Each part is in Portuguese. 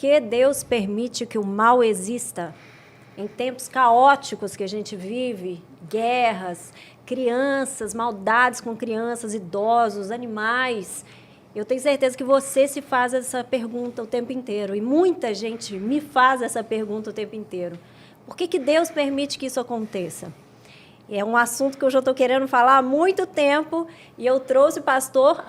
que Deus permite que o mal exista em tempos caóticos que a gente vive, guerras, crianças, maldades com crianças, idosos, animais. Eu tenho certeza que você se faz essa pergunta o tempo inteiro, e muita gente me faz essa pergunta o tempo inteiro. Por que Deus permite que isso aconteça? É um assunto que eu já estou querendo falar há muito tempo, e eu trouxe o pastor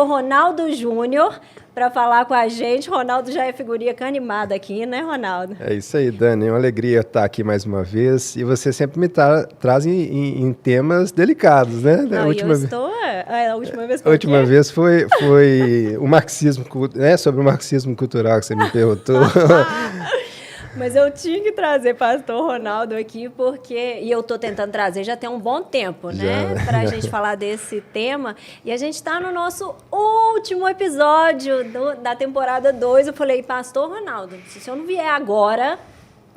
Ronaldo Júnior para falar com a gente. Ronaldo já é figurinha animada aqui, né, Ronaldo? É isso aí, Dani. É uma alegria estar aqui mais uma vez. E você sempre me traz em temas delicados, né? Não, a última vez foi o marxismo, né? Sobre o marxismo cultural que você me perguntou. Mas eu tinha que trazer pastor Ronaldo aqui, e eu estou tentando trazer já tem um bom tempo, né? Para a gente falar desse tema. E a gente está no nosso último episódio da temporada 2. Eu falei, pastor Ronaldo, se o senhor não vier agora,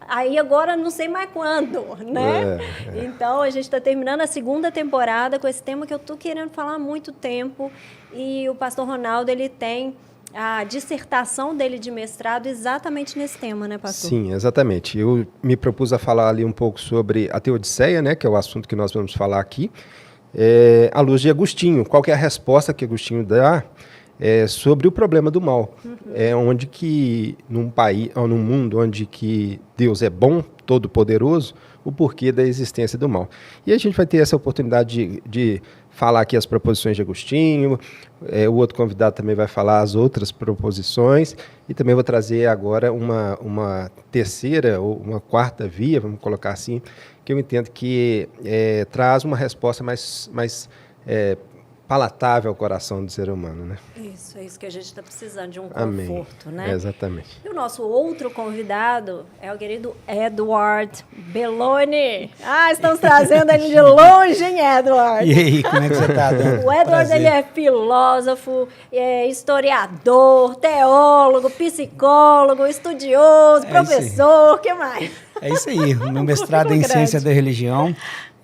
aí agora não sei mais quando, né? Então, a gente está terminando a segunda temporada com esse tema que eu estou querendo falar há muito tempo. E o pastor Ronaldo, ele tem a dissertação dele de mestrado exatamente nesse tema, né, pastor? Sim, exatamente. Eu me propus a falar ali um pouco sobre a Teodiceia, né, que é o assunto que nós vamos falar aqui, à luz de Agostinho. Qual que é a resposta que Agostinho dá sobre o problema do mal? Onde que, num país, ou num mundo onde que Deus é bom, todo-poderoso, o porquê da existência do mal. E a gente vai ter essa oportunidade de falar aqui as proposições de Agostinho, o outro convidado também vai falar as outras proposições, e também vou trazer agora uma terceira ou uma quarta via, vamos colocar assim, que eu entendo que traz uma resposta mais palatável ao coração do ser humano, né? Isso, é isso que a gente está precisando, de um Amém. conforto, né? Exatamente. E o nosso outro convidado é o querido Edward Belloni. Estamos trazendo ele de longe, hein, Edward? E aí, como é que você está, Dani? O Edward, ele é filósofo, historiador, teólogo, psicólogo, estudioso, professor, o que mais? É isso aí, o meu mestrado é em Ciência da Religião.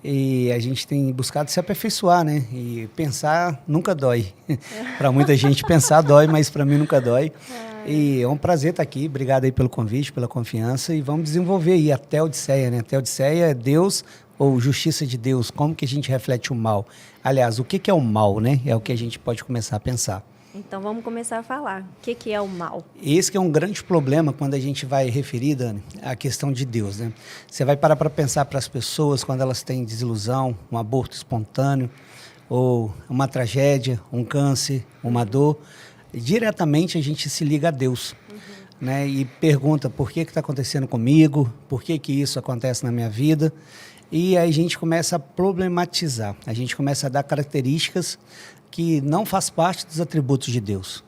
E a gente tem buscado se aperfeiçoar, né? E pensar nunca dói. Para muita gente pensar dói, mas para mim nunca dói. E é um prazer estar aqui. Obrigado aí pelo convite, pela confiança. E vamos desenvolver aí a Teodiceia, né? A Teodiceia é Deus ou justiça de Deus. Como que a gente reflete o mal? Aliás, o que é o mal, né? É o que a gente pode começar a pensar. Então vamos começar a falar. O que é o mal? Esse que é um grande problema quando a gente vai referir, Dani, a questão de Deus, né? Você vai parar para pensar para as pessoas quando elas têm desilusão, um aborto espontâneo, ou uma tragédia, um câncer, uma dor, diretamente a gente se liga a Deus, né? E pergunta por que está acontecendo comigo, por que isso acontece na minha vida, e aí a gente começa a problematizar, a gente começa a dar características que não faz parte dos atributos de Deus,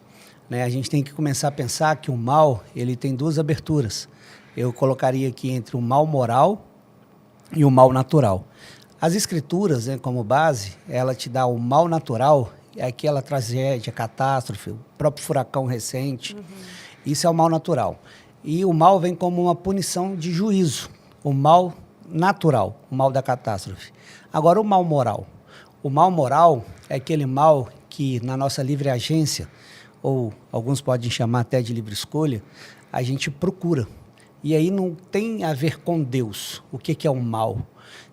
né? A gente tem que começar a pensar que o mal, ele tem duas aberturas. Eu colocaria aqui entre o mal moral e o mal natural. As escrituras, né, como base, ela te dá o mal natural, é aquela tragédia, catástrofe, o próprio furacão recente. Isso é o mal natural. E o mal vem como uma punição de juízo, o mal natural, o mal da catástrofe. Agora, o mal moral. O mal moral é aquele mal que, na nossa livre agência, ou alguns podem chamar até de livre escolha, a gente procura. E aí não tem a ver com Deus. O que é o mal?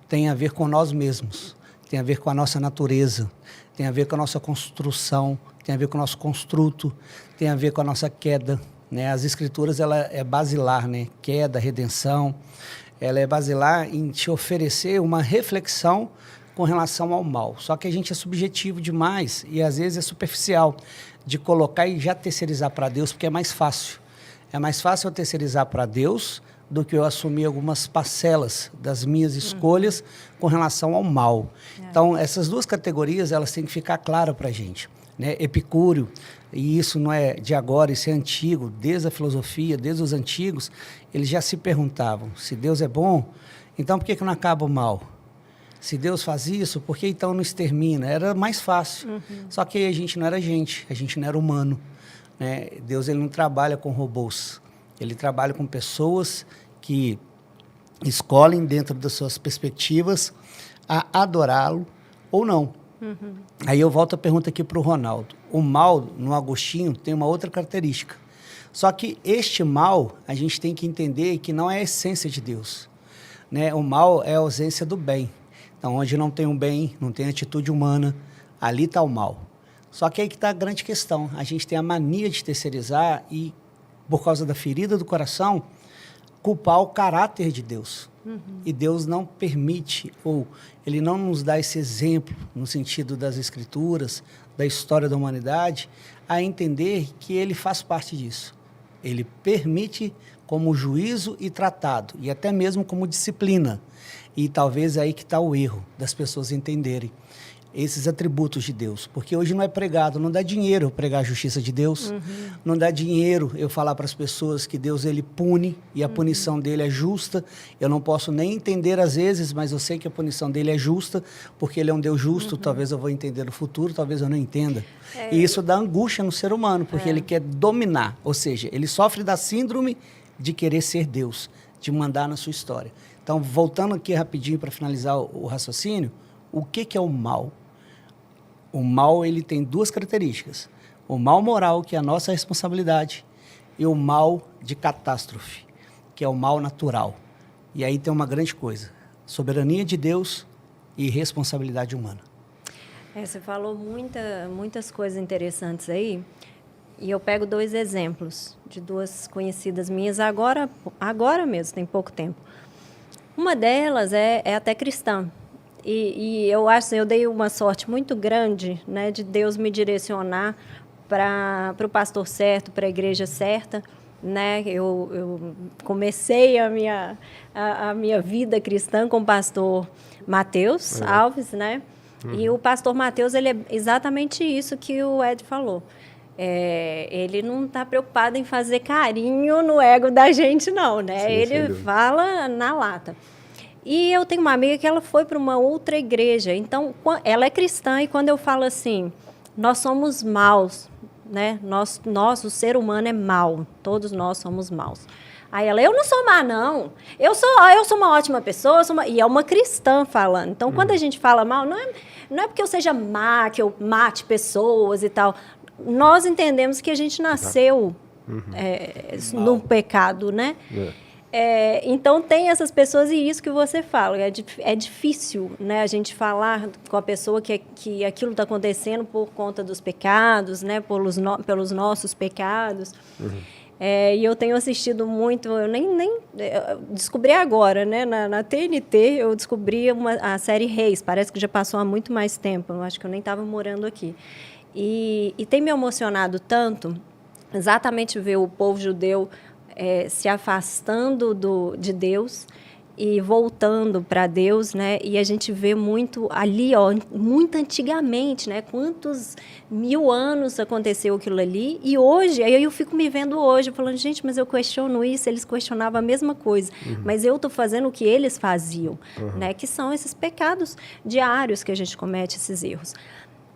Tem a ver com nós mesmos, tem a ver com a nossa natureza, tem a ver com a nossa construção, tem a ver com o nosso construto, tem a ver com a nossa queda, né? As escrituras, ela é basilar, né? Queda, redenção, ela é basilar em te oferecer uma reflexão com relação ao mal. Só que a gente é subjetivo demais e às vezes é superficial de colocar e já terceirizar para Deus, porque é mais fácil. É mais fácil eu terceirizar para Deus do que eu assumir algumas parcelas das minhas escolhas com relação ao mal. Então, essas duas categorias, elas têm que ficar claras para a gente, né? Epicúrio, e isso não é de agora, isso é antigo, desde a filosofia, desde os antigos, eles já se perguntavam, se Deus é bom, então por que não acaba o mal? Se Deus faz isso, por que então não extermina? Era mais fácil. Só que a gente não era gente, a gente não era humano, né? Deus, ele não trabalha com robôs. Ele trabalha com pessoas que escolhem, dentro das suas perspectivas, a adorá-lo ou não. Aí eu volto a pergunta aqui para o Ronaldo. O mal, no Agostinho, tem uma outra característica. Só que este mal, a gente tem que entender que não é a essência de Deus. Né? O mal é a ausência do bem. Então, onde não tem um bem, não tem atitude humana, ali está o mal. Só que aí que está a grande questão. A gente tem a mania de terceirizar e, por causa da ferida do coração, culpar o caráter de Deus. E Deus não permite, ou Ele não nos dá esse exemplo, no sentido das Escrituras, da história da humanidade, a entender que Ele faz parte disso. Ele permite como juízo e tratado, e até mesmo como disciplina. E talvez aí que está o erro das pessoas entenderem esses atributos de Deus. Porque hoje não é pregado, não dá dinheiro eu pregar a justiça de Deus, não dá dinheiro eu falar para as pessoas que Deus ele pune e a punição dele é justa. Eu não posso nem entender às vezes, mas eu sei que a punição dele é justa, porque ele é um Deus justo, talvez eu vou entender no futuro, talvez eu não entenda. E isso dá angústia no ser humano, porque ele quer dominar, ou seja, ele sofre da síndrome de querer ser Deus, de mandar na sua história. Então, voltando aqui rapidinho para finalizar o raciocínio, o que é o mal? O mal ele tem duas características. O mal moral, que é a nossa responsabilidade, e o mal de catástrofe, que é o mal natural. E aí tem uma grande coisa, soberania de Deus e responsabilidade humana. Você falou muitas coisas interessantes aí, e eu pego 2 exemplos de 2 conhecidas minhas agora mesmo, tem pouco tempo. Uma delas é até cristã. E eu acho, eu dei uma sorte muito grande, né, de Deus me direcionar para o pastor certo, para a igreja certa, né? Eu comecei a minha vida cristã com o pastor Mateus Alves, né? E o pastor Mateus, ele é exatamente isso que o Ed falou. Ele não está preocupado em fazer carinho no ego da gente, não, né? Sim, ele fala na lata. E eu tenho uma amiga que ela foi para uma outra igreja. Então, ela é cristã e quando eu falo assim, nós somos maus, né? O ser humano é mau. Todos nós somos maus. Aí ela, eu não sou má, não. Eu sou uma ótima pessoa. E é uma cristã falando. Então, quando a gente fala mal, não é porque eu seja má, que eu mate pessoas e tal. Nós entendemos que a gente nasceu num pecado, né? Então, tem essas pessoas e isso que você fala. É difícil, né, a gente falar com a pessoa que aquilo está acontecendo por conta dos pecados, né, pelos nossos pecados. E eu tenho assistido muito, eu nem descobri agora, né, na TNT, eu descobri a série Reis, parece que já passou há muito mais tempo, eu acho que eu nem estava morando aqui. E tem me emocionado tanto, exatamente ver o povo judeu se afastando de Deus e voltando para Deus, né? E a gente vê muito ali, muito antigamente, né? Quantos 1000 anos aconteceu aquilo ali e hoje, aí eu fico me vendo hoje, falando, gente, mas eu questiono isso, eles questionavam a mesma coisa, mas eu estou fazendo o que eles faziam, né? Que são esses pecados diários que a gente comete, esses erros.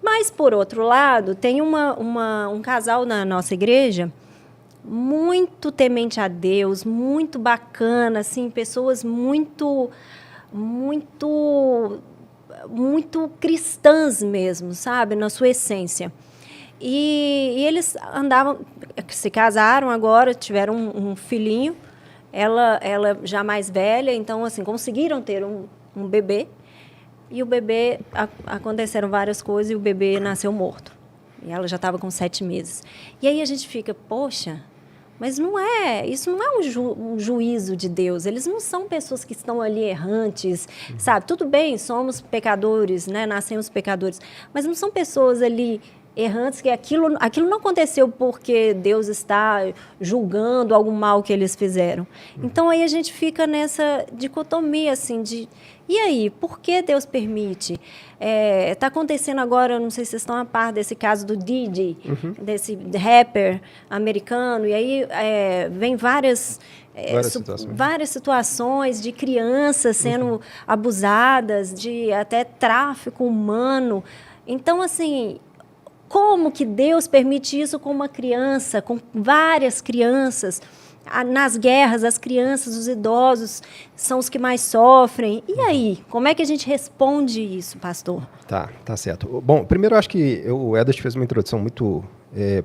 Mas, por outro lado, tem um casal na nossa igreja muito temente a Deus, muito bacana, assim, pessoas muito cristãs mesmo, sabe, na sua essência. E eles se casaram agora, tiveram um filhinho, ela já mais velha, então, assim, conseguiram ter um bebê, e o bebê, aconteceram várias coisas, e o bebê nasceu morto. E ela já estava com 7 meses. E aí a gente fica, poxa, mas isso não é um juízo de Deus. Eles não são pessoas que estão ali errantes, sabe? Tudo bem, somos pecadores, né? Nascemos pecadores. Mas não são pessoas ali errantes que aquilo não aconteceu porque Deus está julgando algum mal que eles fizeram. Então, aí a gente fica nessa dicotomia, assim, e aí, por que Deus permite? Está acontecendo agora, não sei se vocês estão a par desse caso do Diddy, desse rapper americano, e aí vem várias situações de crianças sendo abusadas, de até tráfico humano. Então, assim, como que Deus permite isso com uma criança, com várias crianças? nas guerras, as crianças, os idosos são os que mais sofrem. E aí, como é que a gente responde isso, pastor? Tá certo. Bom, primeiro eu acho que o Edward fez uma introdução muito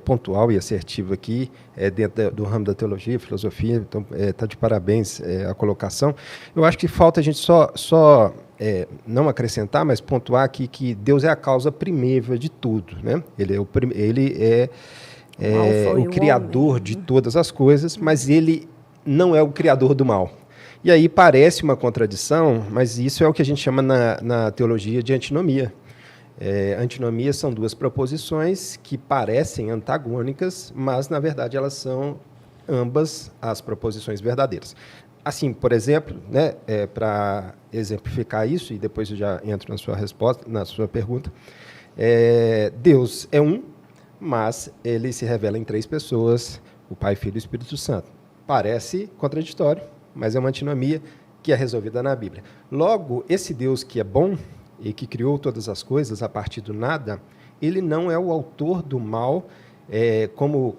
pontual e assertiva aqui, dentro do ramo da teologia, filosofia, então está de parabéns a colocação. Eu acho que falta a gente só não acrescentar, mas pontuar aqui que Deus é a causa primeira de tudo, né? Ele é o criador de todas as coisas, mas ele não é o criador do mal. E aí parece uma contradição, mas isso é o que a gente chama na teologia de antinomia. Antinomia são duas proposições que parecem antagônicas, mas, na verdade, elas são ambas as proposições verdadeiras. Assim, por exemplo, né, para exemplificar isso, e depois eu já entro na sua resposta, na sua pergunta, Deus é um, mas ele se revela em três pessoas, o Pai, Filho e o Espírito Santo. Parece contraditório, mas é uma antinomia que é resolvida na Bíblia. Logo, esse Deus que é bom e que criou todas as coisas a partir do nada, ele não é o autor do mal, como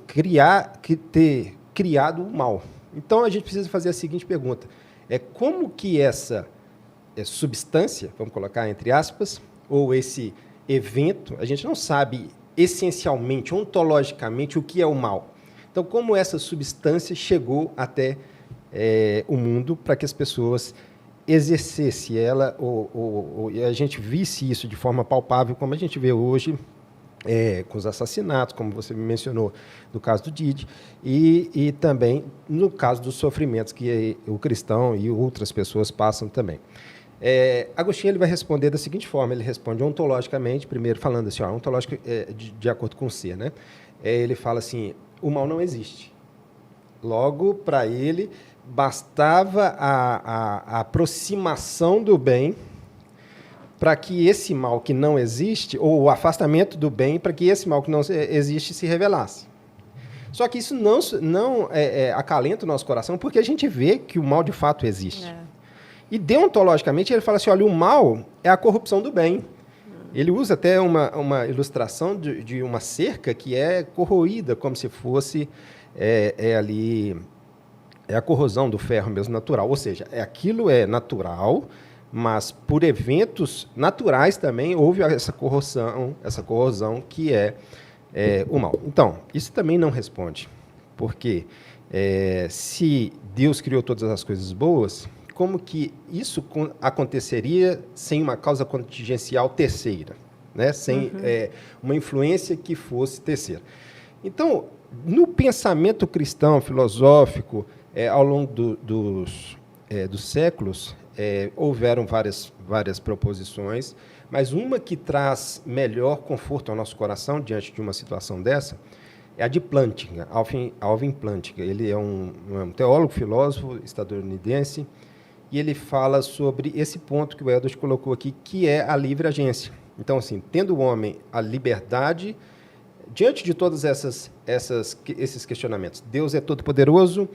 ter criado o mal. Então, a gente precisa fazer a seguinte pergunta: como que essa substância, vamos colocar entre aspas, ou esse evento, a gente não sabe essencialmente, ontologicamente, o que é o mal. Então, como essa substância chegou até o mundo para que as pessoas exercesse ela, ou a gente visse isso de forma palpável, como a gente vê hoje, com os assassinatos, como você mencionou, no caso do Didi, e também no caso dos sofrimentos que o cristão e outras pessoas passam também. Agostinho ele vai responder da seguinte forma: ele responde ontologicamente, primeiro falando assim, ontológico de acordo com C, né? Ele fala assim: o mal não existe. Logo, para ele, bastava a aproximação do bem para que esse mal que não existe, ou o afastamento do bem para que esse mal que não existe se revelasse. Só que isso não acalenta o nosso coração, porque a gente vê que o mal de fato existe. E deontologicamente ele fala assim: olha, o mal é a corrupção do bem. Ele usa até uma ilustração de uma cerca que é corroída, como se fosse ali... É a corrosão do ferro mesmo natural, ou seja, aquilo é natural, mas por eventos naturais também houve essa corrosão que é o mal. Então, isso também não responde, porque se Deus criou todas as coisas boas, como que isso aconteceria sem uma causa contingencial terceira, né? Sem uma influência que fosse terceira? Então, no pensamento cristão, filosófico, ao longo dos séculos, houveram várias proposições, mas uma que traz melhor conforto ao nosso coração diante de uma situação dessa é a de Plantinga, Alvin Plantinga. Ele é um teólogo, filósofo estadunidense, e ele fala sobre esse ponto que o Edward colocou aqui, que é a livre agência. Então, assim, tendo o homem a liberdade, diante de todos esses questionamentos, Deus é todo-poderoso,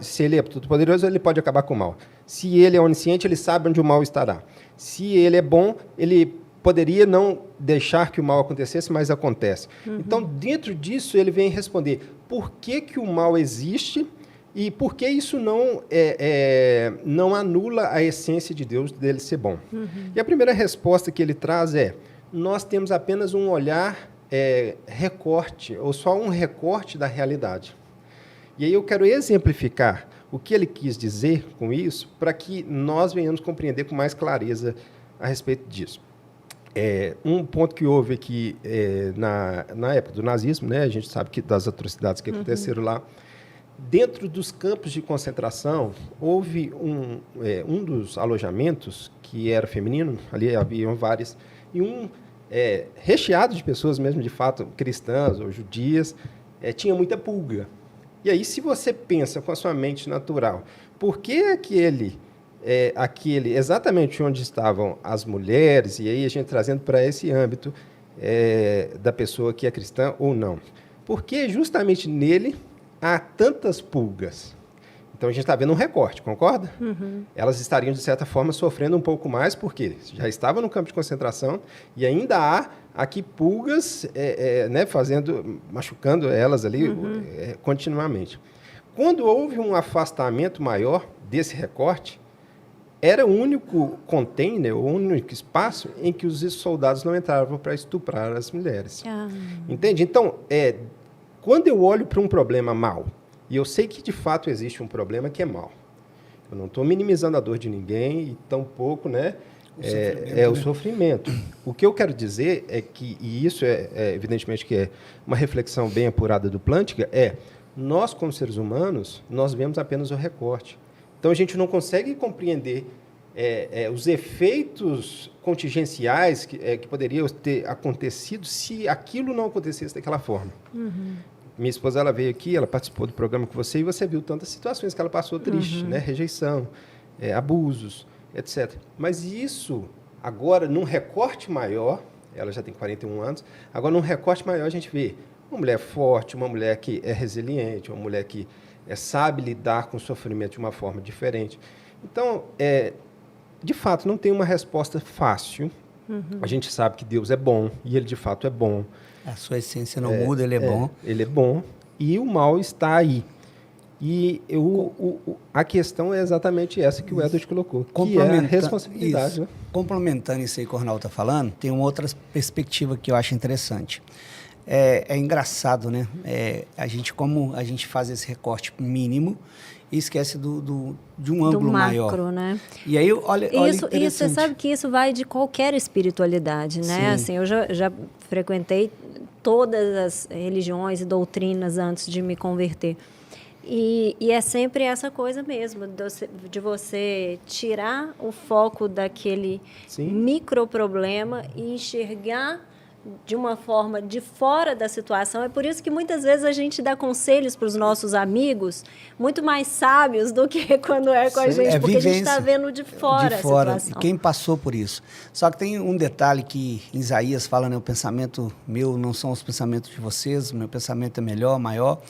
se ele é todo-poderoso, ele pode acabar com o mal. Se ele é onisciente, ele sabe onde o mal estará. Se ele é bom, ele poderia não deixar que o mal acontecesse, mas acontece. Então, dentro disso, ele vem responder por que o mal existe e por que isso não anula a essência de Deus, dele ser bom. E a primeira resposta que ele traz é: nós temos apenas um olhar recorte, ou só um recorte da realidade. E aí eu quero exemplificar o que ele quis dizer com isso, para que nós venhamos compreender com mais clareza a respeito disso. Um ponto que houve aqui na época do nazismo, né, a gente sabe das atrocidades que aconteceram lá, dentro dos campos de concentração, houve um dos alojamentos que era feminino, ali haviam vários, e recheado de pessoas mesmo, de fato, cristãs ou judias, tinha muita pulga. E aí, se você pensa com a sua mente natural, por que aquele, exatamente onde estavam as mulheres, e aí a gente trazendo para esse âmbito da pessoa que é cristã ou não, por que justamente nele há tantas pulgas? Então, a gente está vendo um recorte, concorda? Elas estariam, de certa forma, sofrendo um pouco mais, porque já estavam no campo de concentração e ainda há aqui pulgas machucando elas ali continuamente. Quando houve um afastamento maior desse recorte, era o único container, o único espaço em que os soldados não entravam para estuprar as mulheres. Entende? Então, quando eu olho para um problema mau, e eu sei que de fato existe um problema que é mau, eu não estou minimizando a dor de ninguém e tampouco, né, o sofrimento. O que eu quero dizer é que, e isso evidentemente que é uma reflexão bem apurada do Plantinga, nós como seres humanos, nós vemos apenas o recorte. Então, a gente não consegue compreender os efeitos contingenciais que poderiam ter acontecido se aquilo não acontecesse daquela forma. Minha esposa, ela veio aqui, ela participou do programa com você e você viu tantas situações que ela passou triste, né? Rejeição, abusos, etc. Mas isso, agora, num recorte maior, ela já tem 41 anos, agora, num recorte maior, a gente vê uma mulher forte, uma mulher que é resiliente, uma mulher que sabe lidar com o sofrimento de uma forma diferente. Então, de fato, não tem uma resposta fácil. A gente sabe que Deus é bom, e Ele, de fato, é bom. A sua essência não muda, Ele é bom. Ele é bom, e o mal está aí. E a questão é exatamente essa que o Edward colocou, que é a responsabilidade. Né? Complementando isso aí que o Ronaldo está falando, tem uma outra perspectiva que eu acho interessante. É engraçado, né? Como a gente faz esse recorte mínimo e esquece de um ângulo maior. Do macro, né? E aí, olha isso, você sabe que isso vai de qualquer espiritualidade, né? Sim. Assim, eu já frequentei todas as religiões e doutrinas antes de me converter. E é sempre essa coisa mesmo, de você tirar o foco daquele microproblema e enxergar de uma forma de fora da situação. É por isso que muitas vezes a gente dá conselhos para os nossos amigos muito mais sábios do que quando é com a gente, porque a gente está vendo de fora a situação. Quem passou por isso. Só que tem um detalhe que Isaías fala, né? O pensamento meu não são os pensamentos de vocês, meu pensamento é melhor, maior.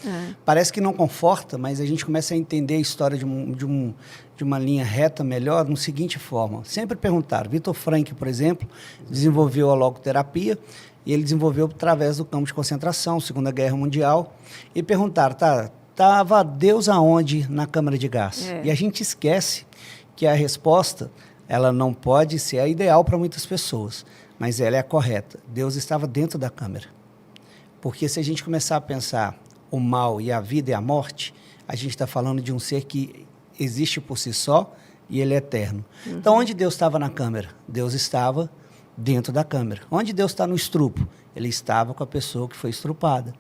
Parece que não conforta, mas a gente começa a entender a história de uma linha reta melhor, no seguinte forma. Sempre perguntaram. Vitor Frankl, por exemplo, desenvolveu a logoterapia e ele desenvolveu através do campo de concentração, Segunda Guerra Mundial, e perguntaram, estava Deus aonde na câmara de gás? E a gente esquece que a resposta, ela não pode ser a ideal para muitas pessoas, mas ela é a correta. Deus estava dentro da câmara. Porque se a gente começar a pensar o mal e a vida e a morte, a gente está falando de um ser que existe por si só e ele é eterno. Então, onde Deus estava na câmara? Deus estava dentro da câmara. Onde Deus está no estrupo? Ele estava com a pessoa que foi estrupada.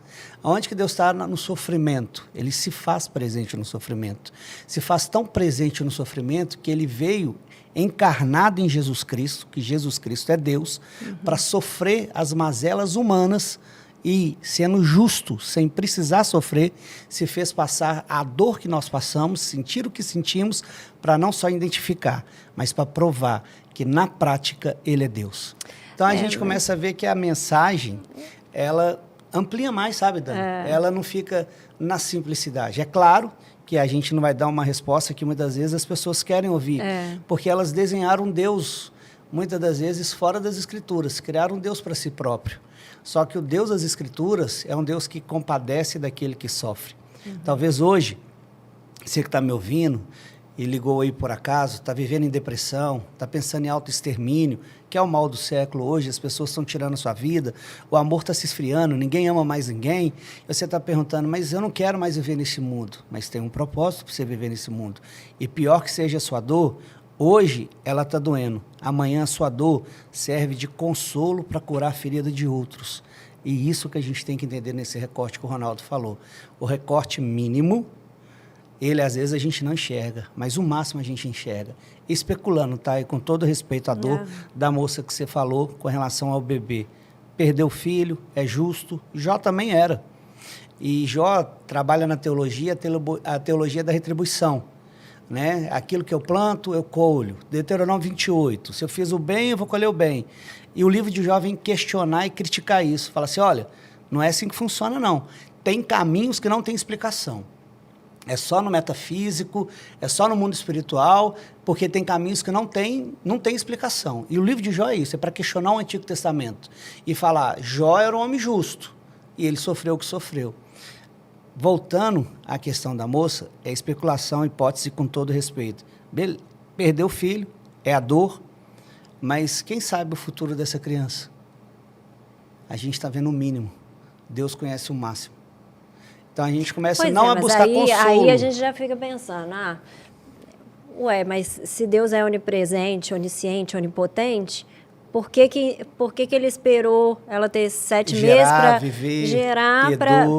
Onde que Deus está no sofrimento? Ele se faz presente no sofrimento. Se faz tão presente no sofrimento que ele veio encarnado em Jesus Cristo, que Jesus Cristo é Deus, para sofrer as mazelas humanas e, sendo justo, sem precisar sofrer, se fez passar a dor que nós passamos, sentir o que sentimos, para não só identificar, mas para provar que, na prática, Ele é Deus. Então, a gente começa a ver que a mensagem, ela amplia mais, sabe, Dani? Ela não fica na simplicidade. É claro que a gente não vai dar uma resposta que, muitas vezes, as pessoas querem ouvir, porque elas desenharam um Deus, muitas das vezes, fora das Escrituras, criaram um Deus para si próprio. Só que o Deus das Escrituras é um Deus que compadece daquele que sofre. Talvez hoje, você que está me ouvindo e ligou aí por acaso, está vivendo em depressão, está pensando em autoextermínio, que é o mal do século hoje, as pessoas estão tirando a sua vida, o amor está se esfriando, ninguém ama mais ninguém. E você está perguntando, mas eu não quero mais viver nesse mundo. Mas tem um propósito para você viver nesse mundo. E pior que seja a sua dor, hoje ela está doendo, amanhã a sua dor serve de consolo para curar a ferida de outros. E isso que a gente tem que entender nesse recorte que o Ronaldo falou. O recorte mínimo, ele às vezes a gente não enxerga, mas o máximo a gente enxerga. Especulando, tá? E com todo respeito à dor da moça que você falou com relação ao bebê. Perdeu o filho, é justo, Jó também era. E Jó trabalha na teologia, a teologia da retribuição. Né? Aquilo que eu planto, eu colho. Deuteronômio 28. Se eu fiz o bem, eu vou colher o bem. E o livro de Jó vem questionar e criticar isso. Fala assim, olha, não é assim que funciona, não. Tem caminhos que não têm explicação. É só no metafísico, é só no mundo espiritual, porque tem caminhos que não tem explicação. E o livro de Jó é isso, é para questionar o Antigo Testamento. E falar, Jó era um homem justo, e ele sofreu o que sofreu. voltando à questão da moça, é especulação, hipótese com todo respeito. Perdeu o filho, é a dor, mas quem sabe o futuro dessa criança? A gente está vendo o mínimo. Deus conhece o máximo. Então a gente começa não a buscar consolo. Aí a gente já fica pensando, mas se Deus é onipresente, onisciente, onipotente, por que ele esperou ela ter 7 meses para gerar,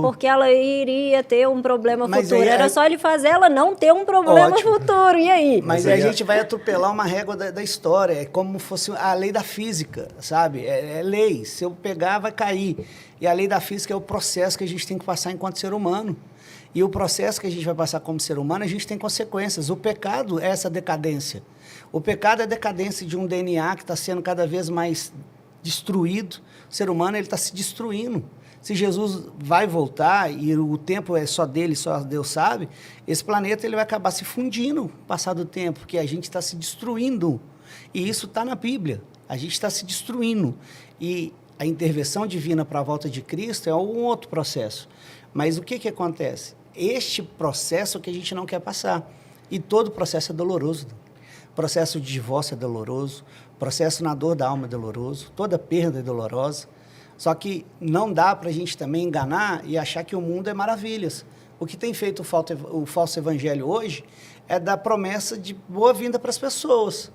porque ela iria ter um problema futuro? Era só ele fazer ela não ter um problema futuro, e aí? Mas aí a gente vai atropelar uma régua da história, é como fosse a lei da física, sabe? É lei, se eu pegar vai cair. E a lei da física é o processo que a gente tem que passar enquanto ser humano. E o processo que a gente vai passar como ser humano, a gente tem consequências. O pecado é essa decadência. O pecado é a decadência de um DNA que está sendo cada vez mais destruído. O ser humano está se destruindo. Se Jesus vai voltar e o tempo é só dele, só Deus sabe, esse planeta ele vai acabar se fundindo com o passar do tempo, porque a gente está se destruindo. E isso está na Bíblia. A gente está se destruindo. E a intervenção divina para a volta de Cristo é um outro processo. Mas o que acontece? Este processo que a gente não quer passar. E todo processo é doloroso. O processo de divórcio é doloroso, o processo na dor da alma é doloroso, toda perda é dolorosa. Só que não dá para a gente também enganar e achar que o mundo é maravilhas. O que tem feito o falso evangelho hoje é dar promessa de boa-vinda para as pessoas.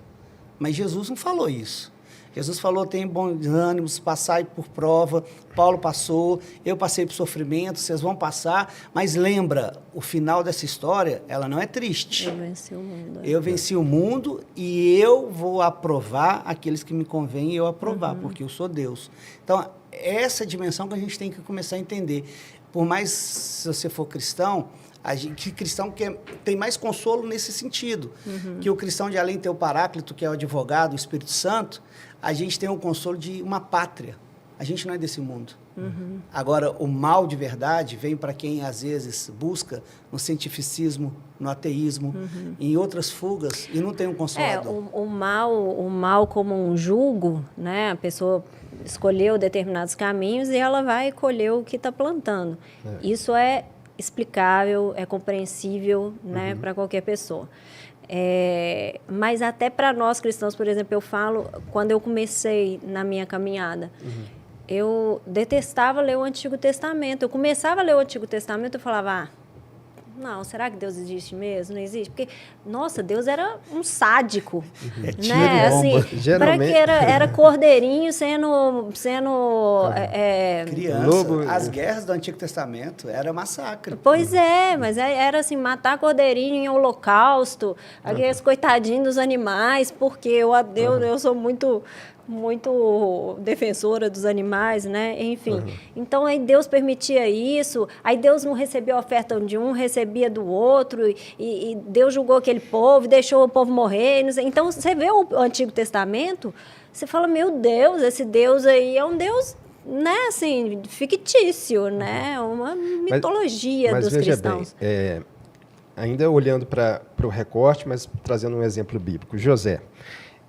Mas Jesus não falou isso. Jesus falou, tem bons ânimos, passai por prova. Paulo passou, eu passei por sofrimento, vocês vão passar. Mas lembra, o final dessa história, ela não é triste. Eu venci o mundo. Eu venci o mundo e eu vou aprovar aqueles que me convém eu aprovar, porque eu sou Deus. Então, essa dimensão que a gente tem que começar a entender. Por mais, se você for cristão, cristão tem mais consolo nesse sentido. Que o cristão, de além de ter o Paráclito, que é o advogado, o Espírito Santo, a gente tem o consolo de uma pátria. A gente não é desse mundo. Agora, o mal de verdade vem para quem, às vezes, busca no cientificismo, no ateísmo, em outras fugas, e não tem um consolador. O mal como um jugo, né? A pessoa escolheu determinados caminhos e ela vai colher o que está plantando. Isso é explicável, é compreensível, né, para qualquer pessoa. Mas até para nós cristãos, por exemplo, eu falo, quando eu comecei na minha caminhada, eu detestava ler o Antigo Testamento. Eu começava a ler o Antigo Testamento e falava, não, será que Deus existe mesmo? Não existe? Porque, nossa, Deus era um sádico, né? Assim, para que era cordeirinho sendo criança. Lobo. As guerras do Antigo Testamento era massacre. Pois mas era assim, matar cordeirinho em holocausto, aqueles coitadinhos dos animais, porque eu sou muito defensora dos animais, né? Enfim. Então, aí Deus permitia isso, aí Deus não recebia a oferta de um, recebia do outro, e Deus julgou aquele povo, deixou o povo morrer. Não sei. Então, você vê o Antigo Testamento, você fala, meu Deus, esse Deus aí é um Deus, né, assim, fictício, né? Uma mitologia dos cristãos. Bem, ainda olhando para o recorte, mas trazendo um exemplo bíblico. José.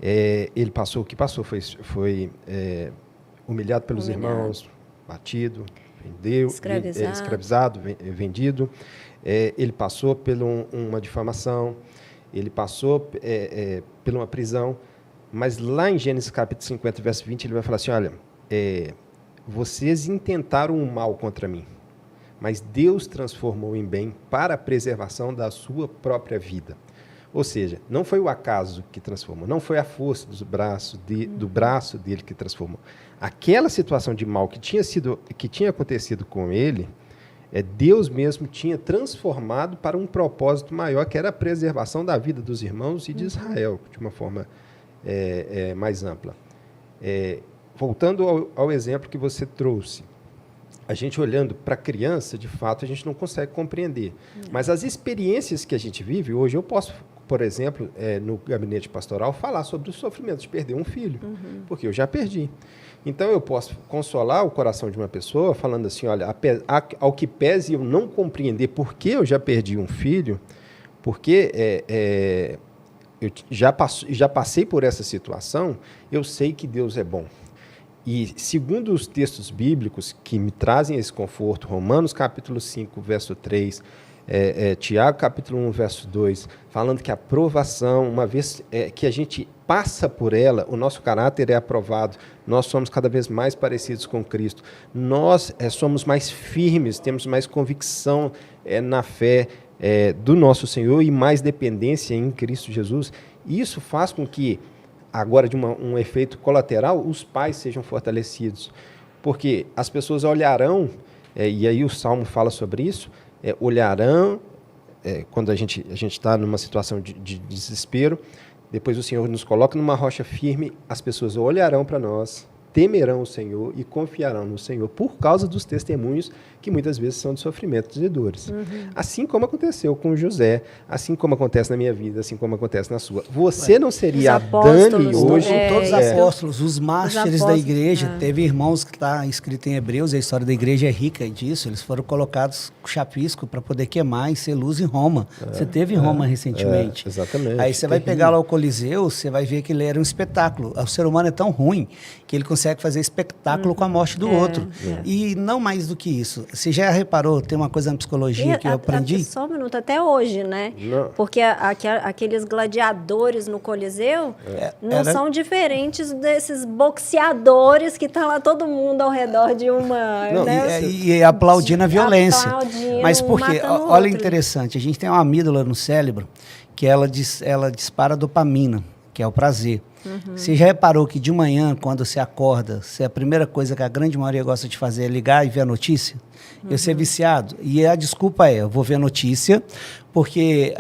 Ele passou o que passou, foi humilhado pelos irmãos, batido, escravizado, vendido. Ele passou por uma difamação, ele passou por uma prisão, mas lá em Gênesis capítulo 50, verso 20, ele vai falar assim, olha, vocês intentaram o mal contra mim, mas Deus transformou em bem para a preservação da sua própria vida. Ou seja, não foi o acaso que transformou, não foi a força do braço dele que transformou. Aquela situação de mal que tinha acontecido com ele, Deus mesmo tinha transformado para um propósito maior, que era a preservação da vida dos irmãos e de Israel, de uma forma mais ampla. Voltando ao exemplo que você trouxe, a gente olhando para a criança, de fato, a gente não consegue compreender. Mas as experiências que a gente vive, hoje eu posso, por exemplo, no gabinete pastoral, falar sobre o sofrimento de perder um filho, porque eu já perdi. Então, eu posso consolar o coração de uma pessoa falando assim, olha, ao que pese eu não compreender por que eu já perdi um filho, porque eu já passei por essa situação, eu sei que Deus é bom. E segundo os textos bíblicos que me trazem esse conforto, Romanos capítulo 5, verso 3, Tiago capítulo 1, verso 2, falando que a provação, uma vez que a gente passa por ela, o nosso caráter é aprovado, nós somos cada vez mais parecidos com Cristo, nós somos mais firmes, temos mais convicção na fé do nosso Senhor e mais dependência em Cristo Jesus. Isso faz com que, agora de um efeito colateral, os pais sejam fortalecidos, porque as pessoas olharão, e aí o Salmo fala sobre isso, olharão, quando a gente está numa situação de desespero, depois o Senhor nos coloca numa rocha firme, as pessoas olharão para nós, temerão o Senhor e confiarão no Senhor por causa dos testemunhos que muitas vezes são de sofrimentos e dores. Assim como aconteceu com José, assim como acontece na minha vida, assim como acontece na sua. Você não seria a Dani hoje. Todos os apóstolos, os mártires da igreja, teve irmãos que está escrito em Hebreus, a história da igreja é rica disso, eles foram colocados com chapisco para poder queimar e ser luz em Roma. Você teve em Roma recentemente. Exatamente. Aí você vai pegar lá o Coliseu, você vai ver que ele era um espetáculo. O ser humano é tão ruim que ele consegue fazer espetáculo com a morte do outro. E não mais do que isso. Você já reparou, tem uma coisa na psicologia que eu aprendi? Só um minuto, até hoje, né? Não. Porque aqueles gladiadores no Coliseu não são diferentes desses boxeadores que tá lá todo mundo ao redor de uma... Não, né? e aplaudindo a violência. Aplaudindo, mas por quê? matando o Olha, outro. interessante, a gente tem uma amígdala no cérebro que ela dispara dopamina, que é o prazer. Você já reparou que de manhã, quando você acorda, a primeira coisa que a grande maioria gosta de fazer é ligar e ver a notícia? Eu ser viciado. E a desculpa eu vou ver a notícia, porque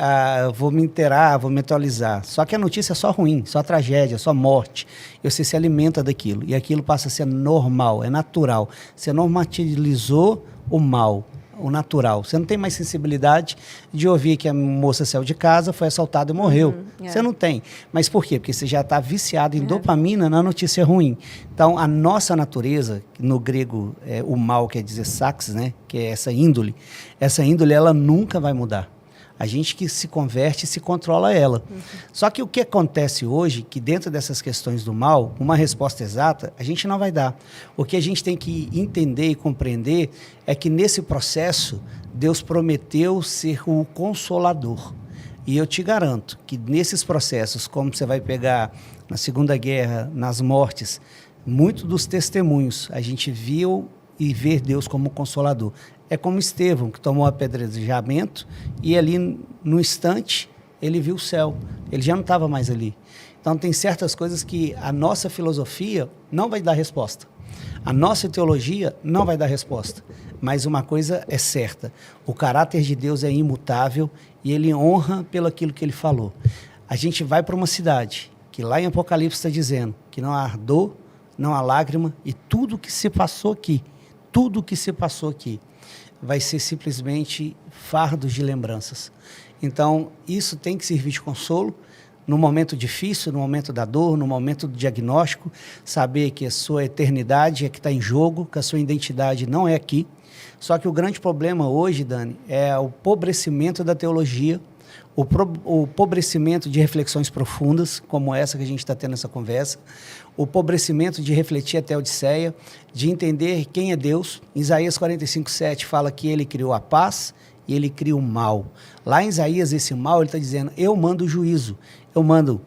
vou me inteirar, vou me atualizar. Só que a notícia é só ruim, só tragédia, só morte. E você se alimenta daquilo. E aquilo passa a ser normal, é natural. Você normatizou o mal, o natural. Você não tem mais sensibilidade de ouvir que a moça saiu de casa, foi assaltada e morreu. Você não tem. Mas por quê? Porque você já está viciado em dopamina na notícia ruim. Então, a nossa natureza, no grego, o mal quer dizer sax, né? Que é essa índole, ela nunca vai mudar. A gente que se converte se controla ela. Só que o que acontece hoje, que dentro dessas questões do mal, uma resposta exata, a gente não vai dar. O que a gente tem que entender e compreender é que nesse processo, Deus prometeu ser o Consolador. E eu te garanto que nesses processos, como você vai pegar na Segunda Guerra, nas mortes, muitos dos testemunhos, a gente viu e vê Deus como Consolador. É como Estevão, que tomou apedrejamento e ali, no instante, ele viu o céu. Ele já não estava mais ali. Então, tem certas coisas que a nossa filosofia não vai dar resposta. A nossa teologia não vai dar resposta. Mas uma coisa é certa, o caráter de Deus é imutável e ele honra pelo aquilo que ele falou. A gente vai para uma cidade que lá em Apocalipse está dizendo que não há dor, não há lágrima e tudo que se passou aqui, vai ser simplesmente fardos de lembranças. Então, isso tem que servir de consolo no momento difícil, no momento da dor, no momento do diagnóstico, saber que a sua eternidade é que está em jogo, que a sua identidade não é aqui. Só que o grande problema hoje, Dani, é o empobrecimento da teologia, o empobrecimento de reflexões profundas, como essa que a gente está tendo essa conversa, o empobrecimento de refletir até a Odisseia, de entender quem é Deus. Isaías 45:7 fala que ele criou a paz e ele cria o mal. Lá em Isaías, esse mal, ele está dizendo, eu mando o juízo, eu mando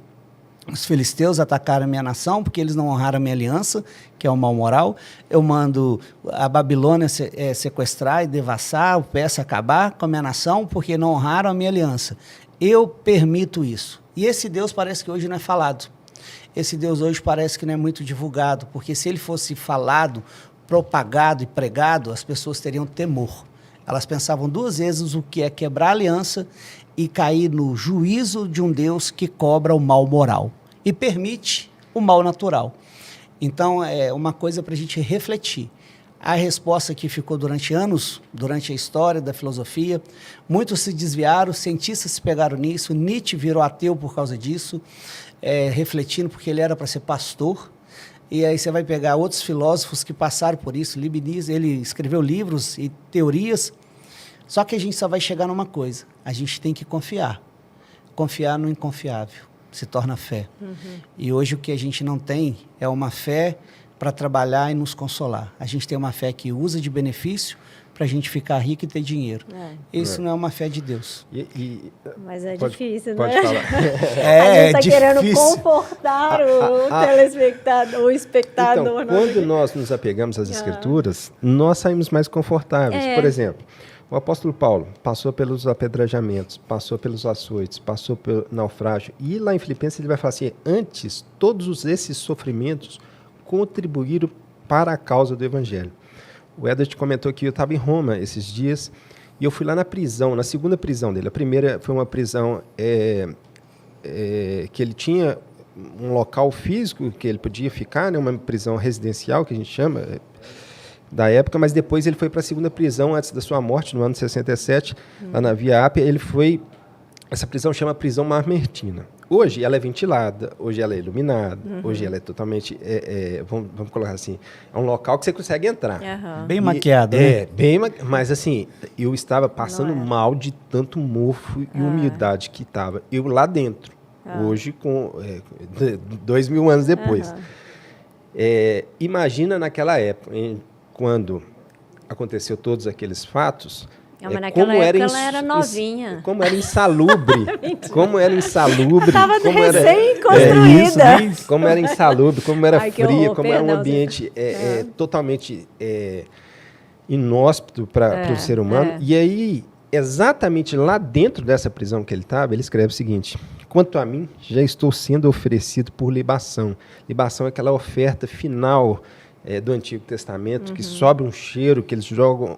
os filisteus atacar a minha nação, porque eles não honraram a minha aliança, que é o mal moral. Eu mando a Babilônia sequestrar e devassar, o Persa acabar com a minha nação, porque não honraram a minha aliança. Eu permito isso. E esse Deus parece que hoje não é falado. Esse Deus hoje parece que não é muito divulgado, porque se ele fosse falado, propagado e pregado, as pessoas teriam temor. Elas pensavam duas vezes o que é quebrar a aliança e cair no juízo de um Deus que cobra o mal moral e permite o mal natural. Então, é uma coisa para a gente refletir. A resposta que ficou durante anos, durante a história da filosofia, muitos se desviaram, cientistas se pegaram nisso, Nietzsche virou ateu por causa disso, refletindo porque ele era para ser pastor. E aí você vai pegar outros filósofos que passaram por isso, Leibniz, ele escreveu livros e teorias, só que a gente só vai chegar numa coisa, a gente tem que confiar no inconfiável, se torna fé. E hoje o que a gente não tem é uma fé para trabalhar e nos consolar. A gente tem uma fé que usa de benefício para a gente ficar rico e ter dinheiro. Isso não é uma fé de Deus. Mas é difícil, pode né? falar. A gente está querendo confortar o telespectador, o espectador. Então, quando nós nos apegamos às Escrituras, nós saímos mais confortáveis. Por exemplo, o apóstolo Paulo passou pelos apedrejamentos, passou pelos açoites, passou pelo naufrágio. E lá em Filipenses ele vai falar assim, antes, todos esses sofrimentos contribuíram para a causa do Evangelho. O Edward comentou que eu estava em Roma esses dias e eu fui lá na prisão, na segunda prisão dele. A primeira foi uma prisão que ele tinha um local físico que ele podia ficar, né, uma prisão residencial, que a gente chama, da época, mas depois ele foi para a segunda prisão antes da sua morte, no ano de 67, lá na Via Ápia. Essa prisão chama Prisão Mamertina. Hoje ela é ventilada, hoje ela é iluminada, hoje ela é totalmente, vamos colocar assim, é um local que você consegue entrar. Bem maquiado, né? Mas assim, eu estava passando mal de tanto mofo e umidade que estava. Eu lá dentro, hoje, com 2000 anos depois. Imagina naquela época, quando aconteceu todos aqueles fatos. Mas naquela época ela era novinha. Como era insalubre. Como era insalubre. Estava recém-construída. Como era insalubre, como era fria, como era um ambiente totalmente inóspito para o ser humano. E aí, exatamente lá dentro dessa prisão que ele estava, ele escreve o seguinte: quanto a mim, já estou sendo oferecido por libação. Libação é aquela oferta final do Antigo Testamento, que sobe um cheiro, que eles jogam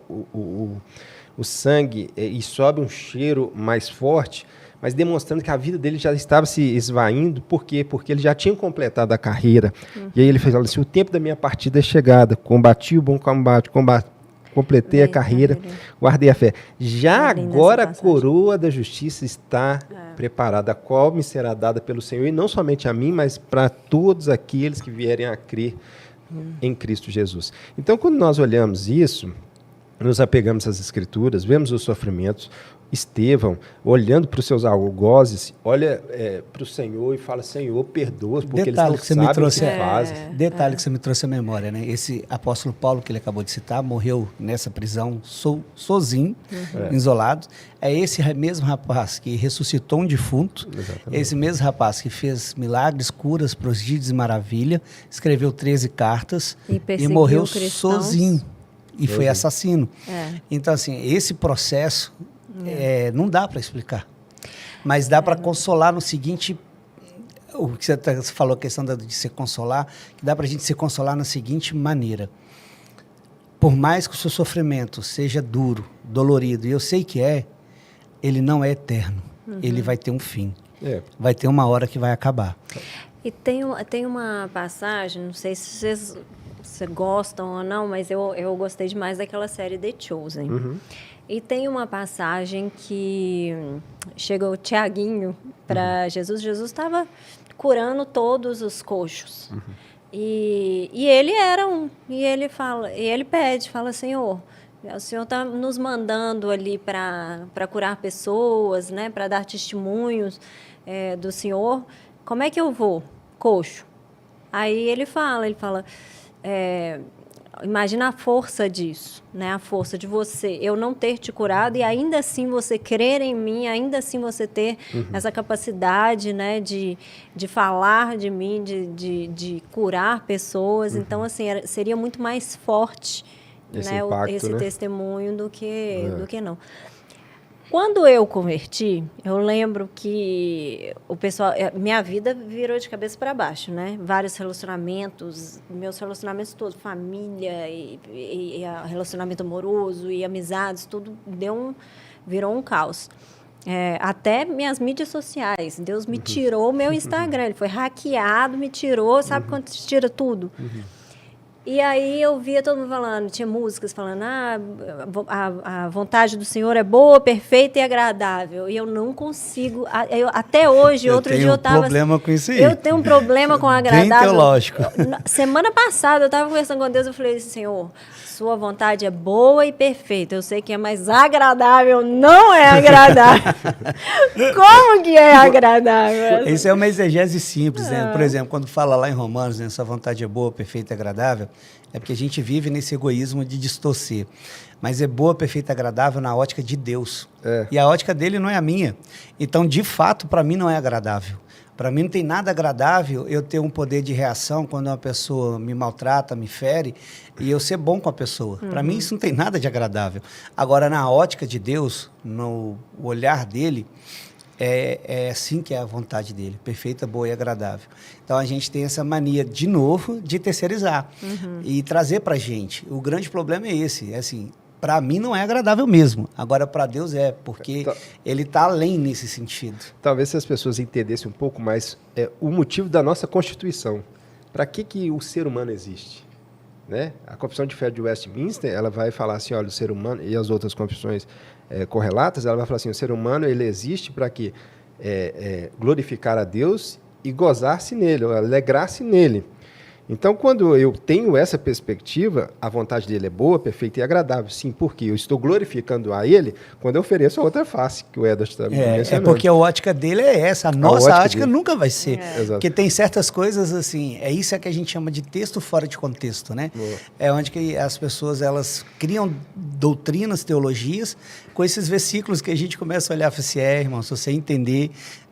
o sangue e sobe um cheiro mais forte, mas demonstrando que a vida dele já estava se esvaindo. Por quê? Porque ele já tinha completado a carreira. E aí ele fala assim, o tempo da minha partida é chegada, combati o bom combate, completei a carreira, guardei a fé. Já agora a coroa da justiça está preparada, a qual me será dada pelo Senhor, e não somente a mim, mas para todos aqueles que vierem a crer em Cristo Jesus. Então, quando nós olhamos isso, nos apegamos às Escrituras, vemos os sofrimentos. Estevão, olhando para os seus algozes, olha para o Senhor e fala, Senhor, perdoa, porque eles não sabem o que fazem. Detalhe que você me trouxe à memória, né? Esse apóstolo Paulo, que ele acabou de citar, morreu nessa prisão sozinho, isolado. É esse mesmo rapaz que ressuscitou um defunto, esse mesmo rapaz que fez milagres, curas, prodígios e maravilha, escreveu 13 cartas e morreu sozinho. E foi assassino. Então, assim, esse processo não dá para explicar. Mas dá para consolar no seguinte... O que você falou, a questão de se consolar, que dá para a gente se consolar na seguinte maneira. Por mais que o seu sofrimento seja duro, dolorido, e eu sei que ele não é eterno. Ele vai ter um fim. Vai ter uma hora que vai acabar. E tem uma passagem, não sei se vocês gostam ou não, mas eu gostei demais daquela série The Chosen. E tem uma passagem que chega o Tiaguinho para Jesus. Jesus estava curando todos os coxos. E ele era um. E ele pede, fala, Senhor, o Senhor está nos mandando ali para curar pessoas, né, para dar testemunhos do Senhor. Como é que eu vou, coxo? Aí ele fala... imagina a força disso, né? A força de eu não ter te curado e ainda assim você crer em mim, ainda assim você ter essa capacidade, né, de falar de mim, de curar pessoas. Então, assim, seria muito mais forte esse testemunho do que não. Quando eu converti, eu lembro que o pessoal... Minha vida virou de cabeça para baixo, né? Vários relacionamentos, meus relacionamentos todos, família e relacionamento amoroso e amizades, tudo virou um caos. Até minhas mídias sociais. Deus me tirou o meu Instagram. Ele foi hackeado, me tirou. Sabe quando tira tudo? E aí eu via todo mundo falando, tinha músicas falando, a vontade do Senhor é boa, perfeita e agradável. E eu não consigo, até hoje, outro dia eu estava... Eu tenho um problema com isso aí. Eu tenho um problema com agradável. Bem teológico. Semana passada eu estava conversando com Deus, eu falei, Senhor, sua vontade é boa e perfeita. Eu sei que é mais agradável, não é agradável. Como que é agradável? Isso é uma exegese simples, né? Por exemplo, quando fala lá em Romanos, né, sua vontade é boa, perfeita e agradável, é porque a gente vive nesse egoísmo de distorcer. Mas é boa, perfeita e agradável na ótica de Deus. E a ótica dele não é a minha. Então, de fato, para mim não é agradável. Para mim não tem nada agradável eu ter um poder de reação quando uma pessoa me maltrata, me fere, e eu ser bom com a pessoa. Para mim isso não tem nada de agradável. Agora, na ótica de Deus, no olhar dele, é assim que é a vontade dele, perfeita, boa e agradável. Então a gente tem essa mania, de novo, de terceirizar e trazer para a gente. O grande problema é esse, é assim... Para mim não é agradável mesmo. Agora, para Deus é, porque ele está além nesse sentido. Talvez se as pessoas entendessem um pouco mais o motivo da nossa Constituição. Para que o ser humano existe? Né? A Confissão de Fé de Westminster, ela vai falar assim, olha, o ser humano, e as outras confissões correlatas, ela vai falar assim, o ser humano ele existe para que glorificar a Deus e gozar-se nele, ou alegrar-se nele. Então, quando eu tenho essa perspectiva, a vontade dele é boa, perfeita e agradável. Sim, porque eu estou glorificando a ele quando eu ofereço a outra face, que o Edward está mencionando. É porque a ótica dele é essa, a nossa ótica porque nunca vai ser. Porque tem certas coisas assim, isso que a gente chama de texto fora de contexto, né? É onde que as pessoas, elas criam doutrinas, teologias, com esses versículos que a gente começa a olhar e falar assim, irmão, se você entender...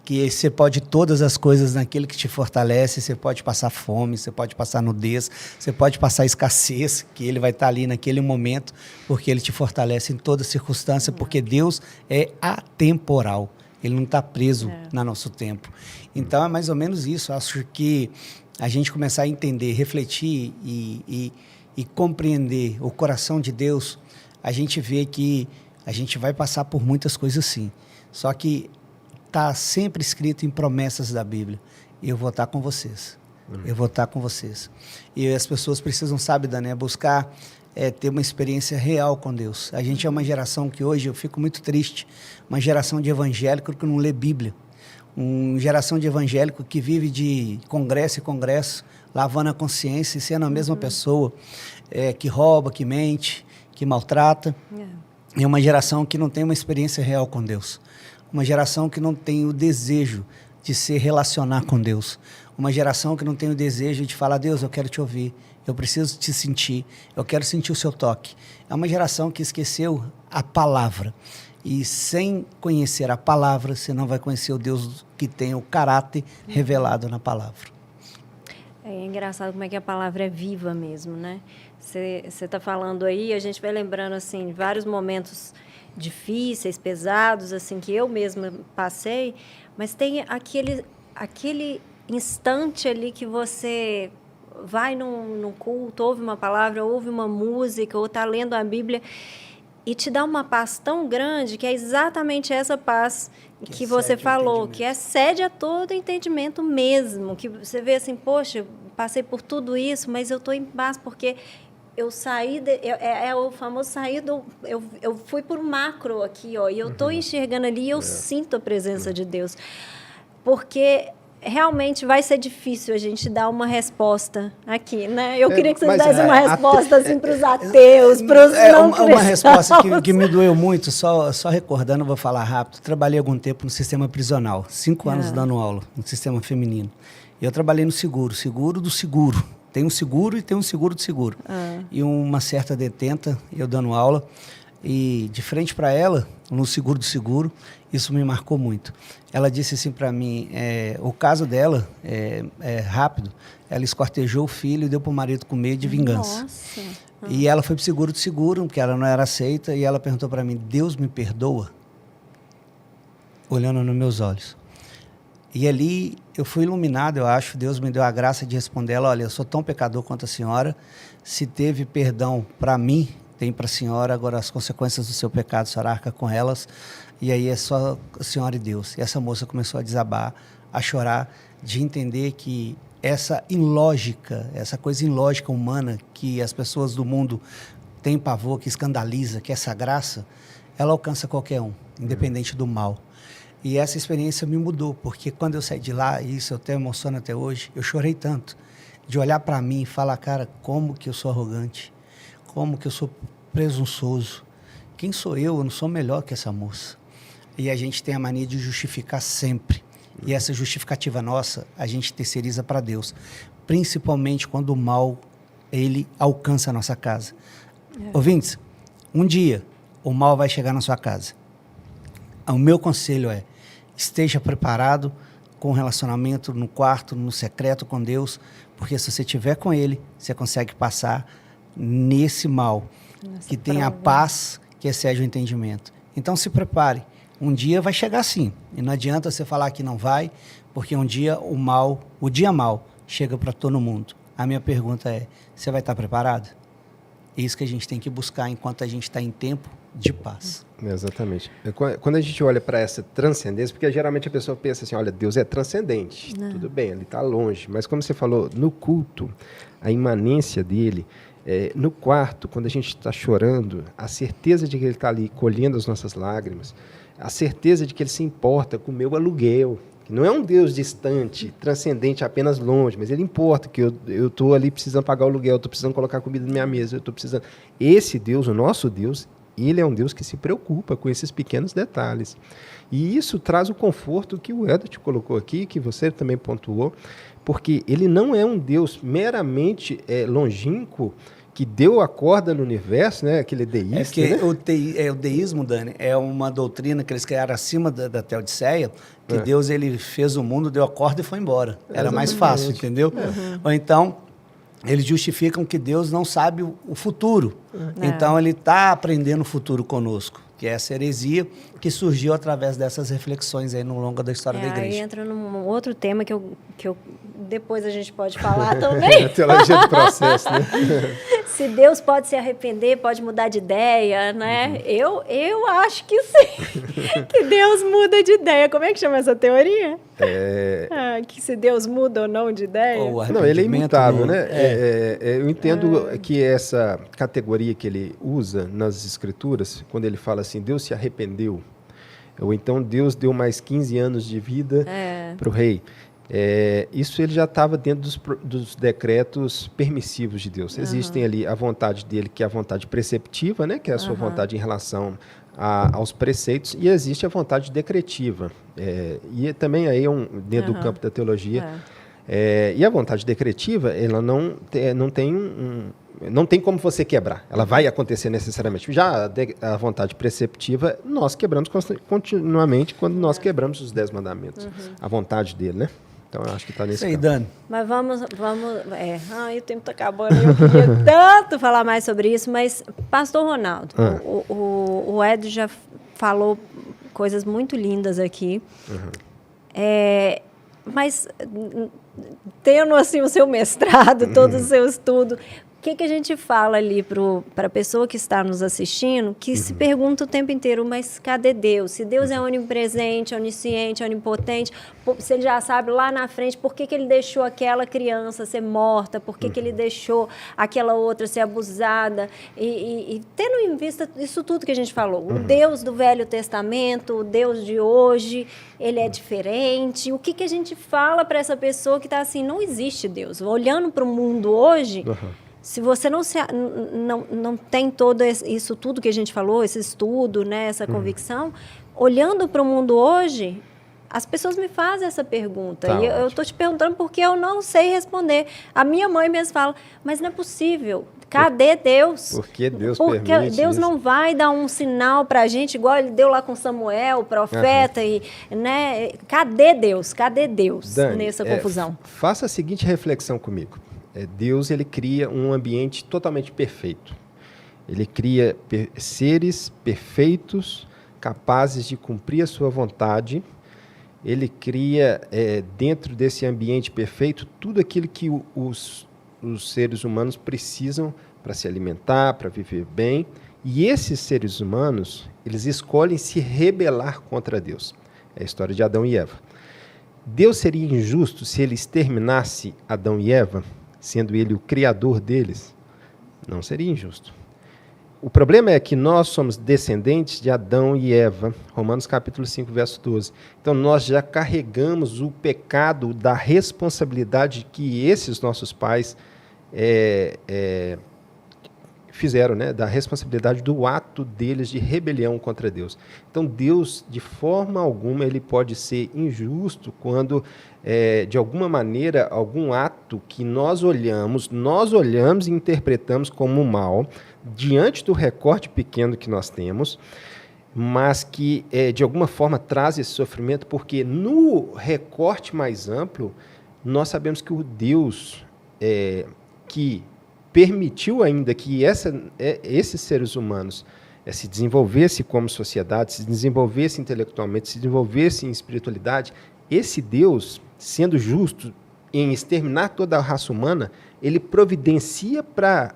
que você pode todas as coisas naquele que te fortalece, você pode passar fome, você pode passar nudez, você pode passar escassez, que ele vai estar ali naquele momento, porque ele te fortalece em toda circunstância, porque Deus é atemporal, ele não está preso no nosso tempo. Então é mais ou menos isso, acho que a gente começar a entender, refletir e compreender o coração de Deus, a gente vê que a gente vai passar por muitas coisas sim, só que está sempre escrito em promessas da Bíblia. Eu vou estar com vocês. Eu vou estar com vocês. E as pessoas precisam, sabe, Dani, buscar ter uma experiência real com Deus. A gente é uma geração que hoje, eu fico muito triste, uma geração de evangélico que não lê Bíblia. Uma geração de evangélico que vive de congresso em congresso, lavando a consciência e sendo a mesma pessoa, que rouba, que mente, que maltrata. É uma geração que não tem uma experiência real com Deus. Uma geração que não tem o desejo de se relacionar com Deus. Uma geração que não tem o desejo de falar, Deus, eu quero te ouvir, eu preciso te sentir, eu quero sentir o seu toque. É uma geração que esqueceu a palavra. E sem conhecer a palavra, você não vai conhecer o Deus que tem o caráter revelado na palavra. É engraçado como é que a palavra é viva mesmo, né? Você está falando aí, a gente vai lembrando, assim, vários momentos difíceis, pesados, assim, que eu mesma passei, mas tem aquele instante ali que você vai num culto, ouve uma palavra, ouve uma música, ou está lendo a Bíblia, e te dá uma paz tão grande que é exatamente essa paz que você falou, que excede a todo entendimento mesmo, que você vê assim, poxa, passei por tudo isso, mas eu estou em paz porque... eu saí, o famoso sair do... Eu fui por macro aqui, ó, e eu estou enxergando ali e eu sinto a presença de Deus. Porque realmente vai ser difícil a gente dar uma resposta aqui, né? Eu queria que vocês dessem uma resposta assim, para os ateus, para os não cristãos. Uma resposta que me doeu muito, só recordando, vou falar rápido. Trabalhei algum tempo no sistema prisional, 5 anos dando aula no sistema feminino. E eu trabalhei no seguro do seguro. Tem um seguro e tem um seguro do seguro. E uma certa detenta, eu dando aula, e de frente para ela, no seguro do seguro, isso me marcou muito. Ela disse assim para mim, o caso dela é rápido, ela esquartejou o filho e deu para o marido comer de vingança. Nossa. E ela foi para o seguro do seguro, porque ela não era aceita, e ela perguntou para mim, Deus me perdoa? Olhando nos meus olhos. E ali eu fui iluminado, eu acho, Deus me deu a graça de responder ela, olha, eu sou tão pecador quanto a senhora, se teve perdão para mim, tem para a senhora, agora as consequências do seu pecado, a senhora arca com elas, e aí é só a senhora e Deus. E essa moça começou a desabar, a chorar, de entender que essa ilógica, essa coisa ilógica humana que as pessoas do mundo têm pavor, que escandaliza, que essa graça, ela alcança qualquer um, independente do mal. E essa experiência me mudou, porque quando eu saí de lá, e isso eu até emociono até hoje, eu chorei tanto de olhar para mim e falar, cara, como que eu sou arrogante, como que eu sou presunçoso, quem sou eu? Eu não sou melhor que essa moça. E a gente tem a mania de justificar sempre. E essa justificativa nossa, a gente terceiriza para Deus, principalmente quando o mal, ele alcança a nossa casa. Ouvintes, um dia o mal vai chegar na sua casa. O meu conselho é, esteja preparado com o relacionamento no quarto, no secreto com Deus, porque se você estiver com Ele, você consegue passar nesse mal, que tem a paz que excede o entendimento. Então se prepare, um dia vai chegar sim, e não adianta você falar que não vai, porque um dia o dia mal chega para todo mundo. A minha pergunta é, você vai estar preparado? É isso que a gente tem que buscar enquanto a gente está em tempo de paz. Exatamente. Quando a gente olha para essa transcendência, porque geralmente a pessoa pensa assim, olha, Deus é transcendente, tudo bem, ele está longe, mas como você falou, no culto, a imanência dele, no quarto, quando a gente está chorando, a certeza de que ele está ali colhendo as nossas lágrimas, a certeza de que ele se importa com o meu aluguel, que não é um Deus distante, transcendente, apenas longe, mas ele importa, que eu estou ali precisando pagar o aluguel, estou precisando colocar comida na minha mesa, eu estou precisando... Esse Deus, o nosso Deus, ele é um Deus que se preocupa com esses pequenos detalhes. E isso traz o conforto que o Edward colocou aqui, que você também pontuou, porque ele não é um Deus meramente longínquo, que deu a corda no universo, né? Aquele deísta. É porque o deísmo, Dani, é uma doutrina que eles criaram acima da Teodiceia, que Deus ele fez o mundo, deu a corda e foi embora. Era mais fácil, entendeu? Ou então, eles justificam que Deus não sabe o futuro. Então, ele está aprendendo o futuro conosco, que é essa heresia que surgiu através dessas reflexões aí no longo da história da igreja. Aí entra num outro tema que eu depois a gente pode falar também. A teologia do processo, né? Se Deus pode se arrepender, pode mudar de ideia, né? Eu acho que sim, que Deus muda de ideia. Como é que chama essa teoria? Que se Deus muda ou não de ideia? Não, ele é imutável, né? Eu entendo que essa categoria que ele usa nas Escrituras, quando ele fala assim, Deus se arrependeu, ou então Deus deu mais 15 anos de vida para o rei. Isso ele já estava dentro dos decretos permissivos de Deus. Existem ali a vontade dele, que é a vontade preceptiva, né? Que é a sua vontade em relação aos preceitos, e existe a vontade decretiva. E também aí dentro do campo da teologia. E a vontade decretiva, ela não tem como você quebrar. Ela vai acontecer necessariamente. Já a vontade preceptiva, nós quebramos continuamente quando nós quebramos os 10 mandamentos. A vontade dele, né? Então, eu acho que está nesse aí, campo. Dani. Mas vamos... o tempo está acabando. Eu queria tanto falar mais sobre isso, mas, Pastor Ronaldo, o Ed já falou coisas muito lindas aqui. Mas, tendo assim, o seu mestrado, todo o seu estudo... O que a gente fala ali para a pessoa que está nos assistindo, que se pergunta o tempo inteiro, mas cadê Deus? Se Deus é onipresente, onisciente, onipotente, se ele já sabe lá na frente por que ele deixou aquela criança ser morta, por que ele deixou aquela outra ser abusada, e tendo em vista isso tudo que a gente falou, o Deus do Velho Testamento, o Deus de hoje, ele é diferente. O que a gente fala para essa pessoa que está assim, não existe Deus? Olhando para o mundo hoje... Se você não tem todo isso tudo que a gente falou, esse estudo, né, essa convicção, olhando para o mundo hoje, as pessoas me fazem essa pergunta. E eu estou te perguntando porque eu não sei responder. A minha mãe mesmo fala, mas não é possível. Cadê Deus? Porque Deus Porque permite Deus isso? não vai dar um sinal para a gente, igual ele deu lá com Samuel, o profeta. Né? Cadê Deus? Cadê Deus Dani, nessa confusão? Faça a seguinte reflexão comigo. Deus ele cria um ambiente totalmente perfeito. Ele cria seres perfeitos, capazes de cumprir a sua vontade. Ele cria, dentro desse ambiente perfeito, tudo aquilo que os seres humanos precisam para se alimentar, para viver bem. E esses seres humanos, eles escolhem se rebelar contra Deus. É a história de Adão e Eva. Deus seria injusto se ele exterminasse Adão e Eva, sendo ele o criador deles? Não seria injusto. O problema é que nós somos descendentes de Adão e Eva, Romanos capítulo 5, verso 12. Então nós já carregamos o pecado da responsabilidade que esses nossos pais fizeram, né? Da responsabilidade do ato deles de rebelião contra Deus. Então Deus, de forma alguma, ele pode ser injusto quando, de alguma maneira, algum ato que nós olhamos e interpretamos como mal, diante do recorte pequeno que nós temos, mas que, de alguma forma, traz esse sofrimento, porque no recorte mais amplo, nós sabemos que o Deus que permitiu ainda que esses seres humanos se desenvolvessem como sociedade, se desenvolvessem intelectualmente, se desenvolvessem em espiritualidade, esse Deus, sendo justo em exterminar toda a raça humana, ele providencia para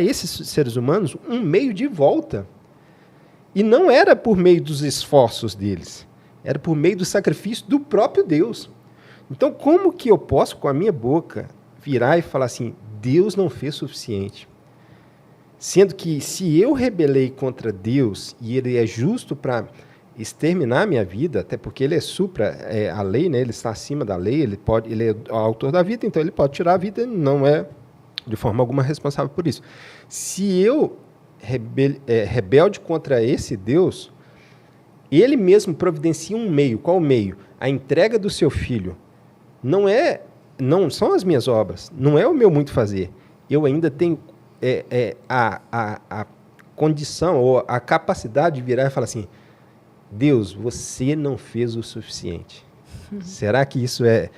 esses seres humanos um meio de volta. E não era por meio dos esforços deles, era por meio do sacrifício do próprio Deus. Então, como que eu posso, com a minha boca, virar e falar assim, Deus não fez suficiente? Sendo que, se eu rebelei contra Deus e ele é justo para exterminar a minha vida, até porque ele é supra a lei, né? Ele está acima da lei, ele é o autor da vida, então ele pode tirar a vida, não é de forma alguma responsável por isso. Se eu rebelde contra esse Deus, ele mesmo providencia um meio. Qual meio? A entrega do seu filho. Não são as minhas obras, não é o meu muito fazer. Eu ainda tenho a condição ou a capacidade de virar e falar assim, Deus, você não fez o suficiente. Será que isso é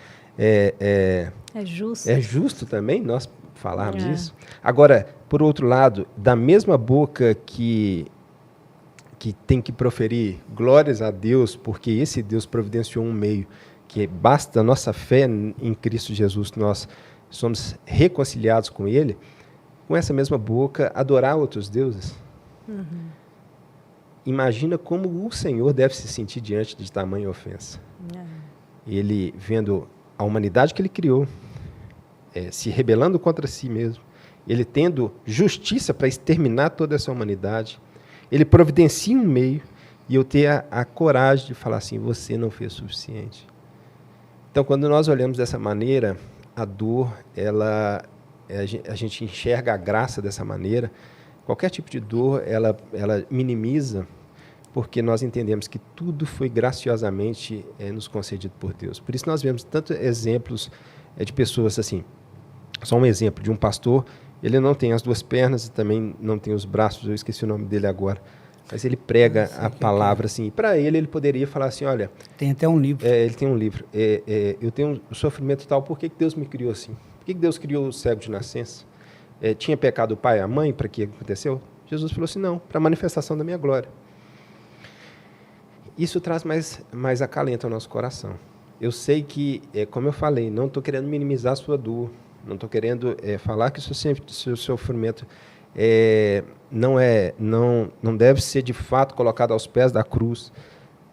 justo? É justo também nós falarmos isso? Agora, por outro lado, da mesma boca que tem que proferir glórias a Deus, porque esse Deus providenciou um meio, que basta a nossa fé em Cristo Jesus, que nós somos reconciliados com Ele, com essa mesma boca, adorar outros deuses. Imagina como o Senhor deve se sentir diante de tamanha ofensa. Ele vendo a humanidade que Ele criou, se rebelando contra si mesmo, Ele tendo justiça para exterminar toda essa humanidade, Ele providencia um meio, e eu ter a coragem de falar assim, você não fez o suficiente. Então, quando nós olhamos dessa maneira, a dor, a gente enxerga a graça dessa maneira. Qualquer tipo de dor, ela minimiza, porque nós entendemos que tudo foi graciosamente nos concedido por Deus. Por isso nós vemos tantos exemplos de pessoas assim. Só um exemplo de um pastor, ele não tem as duas pernas e também não tem os braços, eu esqueci o nome dele agora. Mas ele prega a palavra assim. Para ele poderia falar assim, olha... Tem até um livro. Ele tem um livro. Eu tenho um sofrimento tal, por que Deus me criou assim? Por que Deus criou o cego de nascença? Tinha pecado o pai e a mãe para que aconteceu? Jesus falou assim, não, para a manifestação da minha glória. Isso traz mais acalento ao nosso coração. Eu sei que, como eu falei, não estou querendo minimizar a sua dor, não estou querendo falar que o seu sofrimento... não deve ser de fato colocado aos pés da cruz,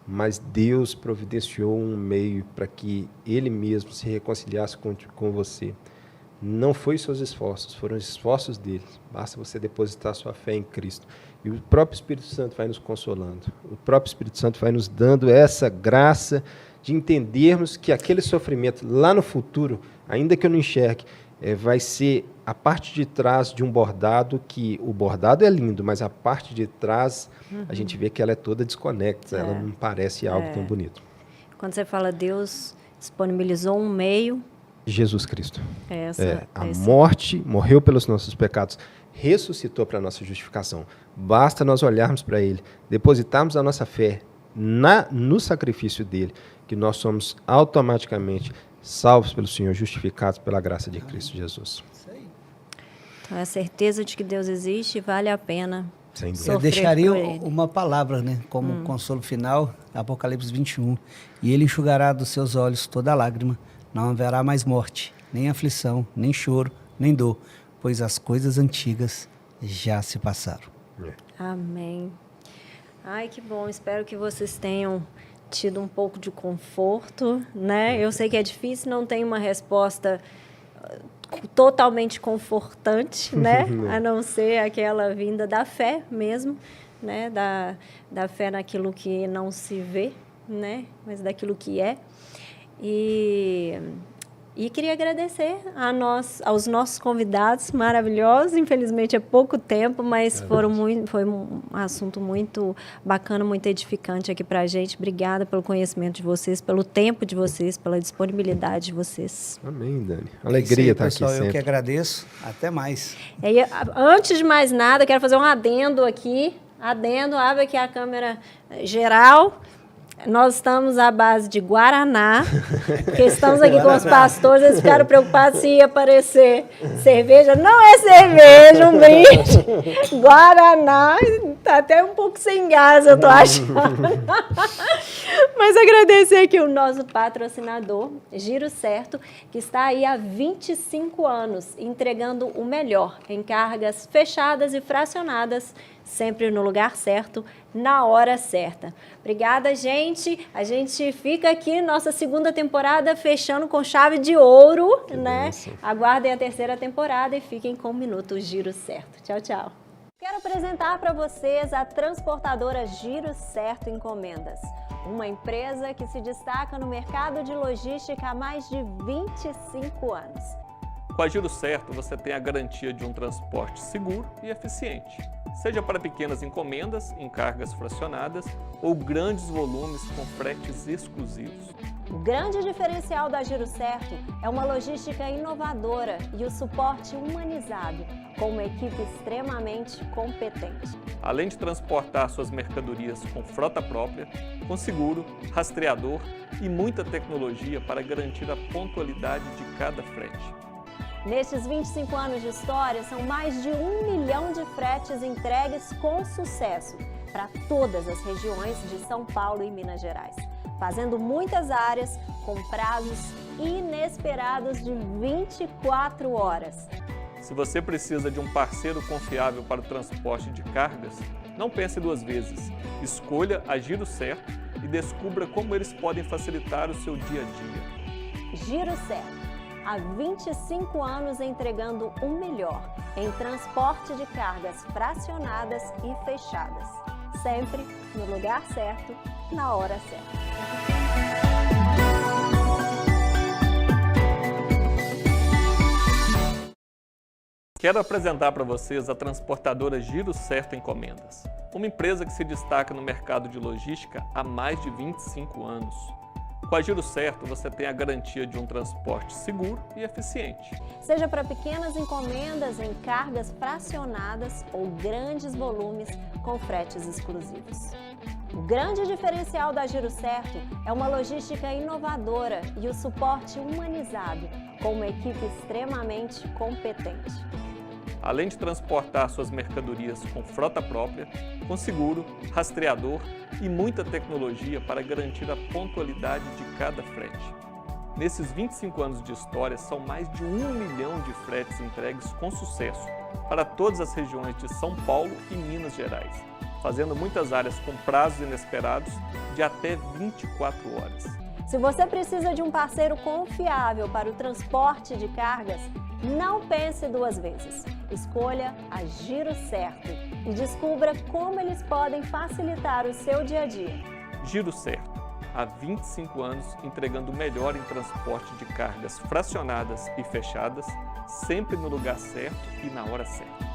mas Deus providenciou um meio para que Ele mesmo se reconciliasse com você. Não foi seus esforços, foram os esforços dele. Basta você depositar sua fé em Cristo. E o próprio Espírito Santo vai nos consolando. O próprio Espírito Santo vai nos dando essa graça de entendermos que aquele sofrimento lá no futuro, ainda que eu não enxergue, vai ser a parte de trás de um bordado, que o bordado é lindo, mas a parte de trás, a gente vê que ela é toda desconexa, ela não parece algo tão bonito. Quando você fala Deus disponibilizou um meio... Jesus Cristo. A morte, morreu pelos nossos pecados, ressuscitou para a nossa justificação. Basta nós olharmos para Ele, depositarmos a nossa fé no sacrifício dEle, que nós somos automaticamente salvos pelo Senhor, justificados pela graça de Cristo Jesus. Então, a certeza de que Deus existe vale a pena. Sem dúvida. Eu deixaria uma palavra, né, como consolo final, Apocalipse 21. E Ele enxugará dos seus olhos toda lágrima, não haverá mais morte, nem aflição, nem choro, nem dor, pois as coisas antigas já se passaram. Amém. Ai, que bom. Espero que vocês tenham tido um pouco de conforto, né? Eu sei que é difícil, não tem uma resposta totalmente confortante, né? A não ser aquela vinda da fé mesmo, né? Da fé naquilo que não se vê, né? Mas daquilo que é. E queria agradecer aos nossos convidados maravilhosos. Infelizmente é pouco tempo, mas foi um assunto muito bacana, muito edificante aqui para a gente. Obrigada pelo conhecimento de vocês, pelo tempo de vocês, pela disponibilidade de vocês. Amém, Dani. Alegria estar aqui sempre. Eu que agradeço. Até mais. Antes de mais nada, quero fazer um adendo aqui. Abre aqui a câmera geral. Nós estamos à base de Guaraná, porque estamos aqui com os pastores, eles ficaram preocupados se ia aparecer cerveja. Não é cerveja, um brinde. Guaraná, está até um pouco sem gás, eu estou achando. Mas agradecer aqui o nosso patrocinador, Giro Certo, que está aí há 25 anos, entregando o melhor em cargas fechadas e fracionadas, sempre no lugar certo, na hora certa. Obrigada, gente. A gente fica aqui, nossa segunda temporada, fechando com chave de ouro, né? Aguardem a terceira temporada e fiquem com o Minuto Giro Certo. Tchau, tchau. Quero apresentar para vocês a transportadora Giro Certo Encomendas, uma empresa que se destaca no mercado de logística há mais de 25 anos. Com a Giro Certo, você tem a garantia de um transporte seguro e eficiente, seja para pequenas encomendas em cargas fracionadas ou grandes volumes com fretes exclusivos. O grande diferencial da Giro Certo é uma logística inovadora e o suporte humanizado, com uma equipe extremamente competente. Além de transportar suas mercadorias com frota própria, com seguro, rastreador e muita tecnologia para garantir a pontualidade de cada frete. Nestes 25 anos de história, são mais de 1 milhão de fretes entregues com sucesso para todas as regiões de São Paulo e Minas Gerais, fazendo muitas áreas com prazos inesperados de 24 horas. Se você precisa de um parceiro confiável para o transporte de cargas, não pense duas vezes. Escolha a Giro Certo e descubra como eles podem facilitar o seu dia a dia. Giro Certo. Há 25 anos entregando o melhor em transporte de cargas fracionadas e fechadas. Sempre no lugar certo, na hora certa. Quero apresentar para vocês a transportadora Giro Certo Encomendas, uma empresa que se destaca no mercado de logística há mais de 25 anos. Com a Giro Certo, você tem a garantia de um transporte seguro e eficiente. Seja para pequenas encomendas em cargas fracionadas ou grandes volumes com fretes exclusivos. O grande diferencial da Giro Certo é uma logística inovadora e o suporte humanizado, com uma equipe extremamente competente. Além de transportar suas mercadorias com frota própria, com seguro, rastreador e muita tecnologia para garantir a pontualidade de cada frete. Nesses 25 anos de história, são mais de 1 milhão de fretes entregues com sucesso para todas as regiões de São Paulo e Minas Gerais, fazendo muitas áreas com prazos inesperados de até 24 horas. Se você precisa de um parceiro confiável para o transporte de cargas, não pense duas vezes. Escolha a Giro Certo e descubra como eles podem facilitar o seu dia a dia. Giro Certo, há 25 anos entregando o melhor em transporte de cargas fracionadas e fechadas, sempre no lugar certo e na hora certa.